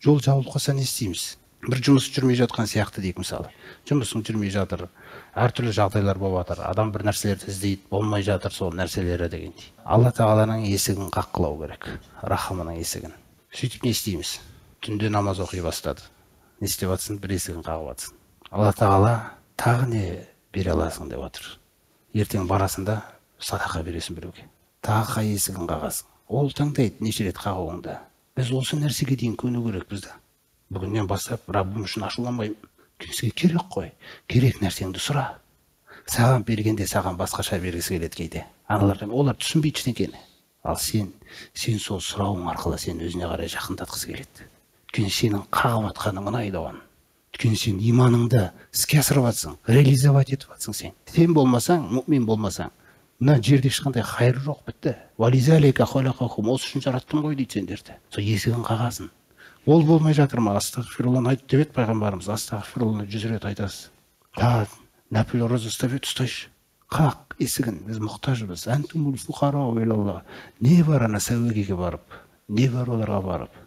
Жол жабылып қалса не істейміз? Бір жұмыс жүрмей жатқан сияқты дейік мысалы. Жұмысың жүрмей жатыр, әртүрлі жағдайлар болып жатыр, адам бір нәрселерді іздейді, болмай жатыр сол нәрселері дегендей. Алла тағаланың есігін қаққылау керек, рахымының есігін. Сөйтіп не істейміз? Түнде намаз оқи бастады. Не істеп жатсың? Бір есігін қағып жатсың. Алла тағала тағы не бере аласың деп отыр. Ертең барасында садақа бересің біреуге. Тағы қай есігін қағасың? Ол таңдайды неше рет қағуыңды. Біз осы нәрсеге дейін көну керек бізді. Бүгіннен бастап Раббым үшін ашуланбаймын. Сізге керек қой. Керек нәрсеңді сұра. Саған бергенде саған басқаша бергісі келеді кейде. Олар түсінбейді ештеңені. Ал сен сол сұрауың арқылы сен өзіне қарай жақындатқысы келеді. Өйткені сенің қағып жатқаның ұнайды оған. Өйткені сен иманыңды іске асырып жатсың, реализовать етіп жатсың сен. Сен болмасаң, мұъмин болмасаң, мына жерде ешқандай қайыр жоқ, бітті. Вализалика халақакум, осы үшін жараттым ғой дейді сендерді. Сол есігін қағасың. Ол болмай жатыр ма? Астағфирулланы айт деп еді пайғамбарымыз. Астағфирулланы 100 рет айтасыз. Нәпіл ораза ұстап еді, ұстайшы. Қақ есігін, біз мұқтажбыз. Әнтумул фуқарау илаллах. Не бар ана сәуегеге барып, не бар оларға барып?